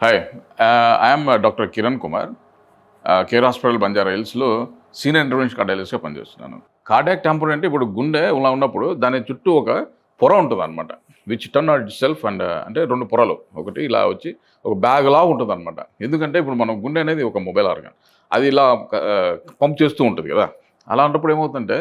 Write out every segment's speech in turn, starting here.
Hi. I'm doctor Kiran Kumar. Care hospital Banjara హిల్స్‌లో senior intervention కార్డియాలజిస్ట్‌గా పనిచేస్తున్నాను. Cardiac tamper అంటే ఇప్పుడు గుండె ఇలా ఉన్నప్పుడు దాని చుట్టూ ఒక పొర ఉంటదనమాట. Which turn it self and అంటే 2 పొరలు. ఒకటి ఇలా వచ్చి ఒక బ్యాగ్‌లాగా ఉంటదనమాట. ఎందుకంటే ఇప్పుడు మనం గుండె అనేది ఒక మొబైల్ ఆర్గాన్. అది ఇలా పంప్ చేస్తూ ఉంటది కదా! అలాంటప్పుడు ఏమవుతుందంటే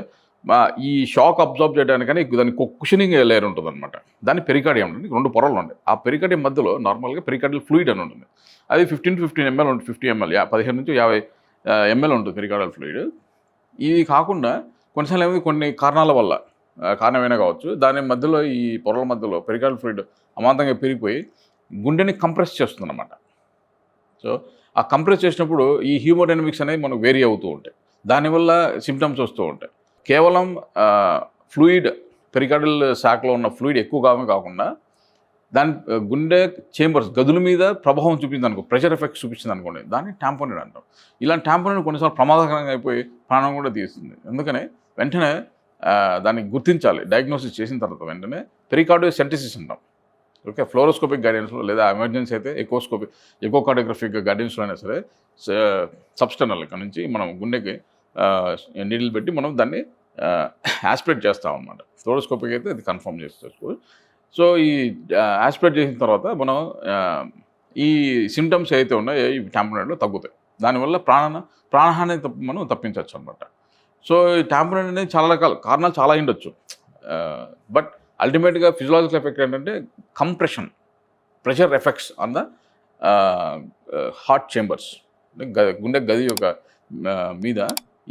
ఈ షాక్ అబ్జార్బ్ చేయడానికని దానికి ఒక కుషనింగ్ లేయర్ ఉంటదనమాట. దాన్ని పెరికార్డియం ఉంటుంది. 2 పొరలు ఉంటాయి. ఆ పెరికార్డియం మధ్యలో నార్మల్‌గా పెరికార్డియల్ ఫ్లూయిడ్ అని ఉంటుంది. అది 15 ఎంఎల్ ఉంటుంది. 50 ఎంఎల్ 15-50 ఎంఎల్ ఉంటుంది పెరికార్డియల్ ఫ్లూయిడ్. ఇవి కాకుండా కొన్నిసార్లు ఏమైంది కొన్ని కారణాల వల్ల కారణమైనా కావచ్చు. దాని మధ్యలో ఈ పొరల మధ్యలో పెరికార్డియల్ ఫ్లూయిడ్ అమాంతంగా పెరిగిపోయి గుండెని కంప్రెస్ చేస్తుందన్నమాట. సో, ఆ కంప్రెస్ చేసినప్పుడు ఈ హీమోడైనమిక్స్ అనేవి మనకు వేరీ అవుతూ ఉంటాయి. దానివల్ల సింప్టమ్స్ వస్తూ ఉంటాయి. కేవలం ఫ్లూయిడ్ పెరికార్డియల్ శాఖలో ఉన్న ఫ్లూయిడ్ ఎక్కువ కాకుండా దాని గుండె చేంబర్స్ గదుల మీద ప్రభావం చూపించిందనుకో, ప్రెషర్ ఎఫెక్ట్స్ చూపించిందనుకోండి, దాన్ని ట్యాంపోనిడ్ అంటాం. ఇలాంటి ట్యాంపోనిడ్ కొన్నిసార్లు ప్రమాదకరంగా అయిపోయి ప్రాణం కూడా తీస్తుంది. అందుకనే వెంటనే దాన్ని గుర్తించాలి. డయాగ్నోసిస్ చేసిన తర్వాత వెంటనే పెరికార్డియో సెంటసిస్ అంటాం. ఓకే. ఫ్లోరోస్కోపిక్ గైడెన్స్‌లో లేదా ఎమర్జెన్సీ అయితే ఎకోకార్డియోగ్రఫిక్ గైడెన్స్‌లో అయినా సరే సబ్స్టర్నల్ ఇక్కడ నుంచి మనం గుండెకి నీడిల్ పెట్టి మనం దాన్ని యాస్పిరేట్ చేస్తామన్నమాట. ఫ్లోరోస్కోపిక్ అయితే అది కన్ఫర్మ్ చేసుకోవచ్చు. సో, ఈ యాస్పిరేట్ చేసిన తర్వాత మనం ఈ సింప్టమ్స్ ఏవైతే ఉన్నాయో ఈ ట్యాంపోనిడ్‌లో తగ్గుతాయి. దానివల్ల ప్రాణహాని మనం తప్పించవచ్చు అనమాట. సో, ఈ ట్యాంపోనిడ్ అనేది చాలా రకాల కారణాలు చాలా అయ్యుండొచ్చు. బట్ అల్టిమేట్‌గా ఫిజియోలాజికల్ ఎఫెక్ట్ ఏంటంటే compression, pressure effects on the heart chambers. గుండె గది యొక్క మీద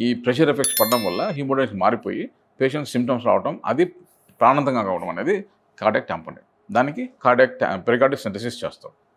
ఈ ప్రెషర్ ఎఫెక్ట్స్ పడడం వల్ల హీమోడైనమిక్స్ మారిపోయి పేషెంట్ సింప్టమ్స్ రావడం, అది ప్రాణాంతకంగా కావడం అనేది కార్డియాక్ ట్యాంపోనిడ్. దానికి పెరికార్డియక్ సెంటసిస్ చేస్తాం.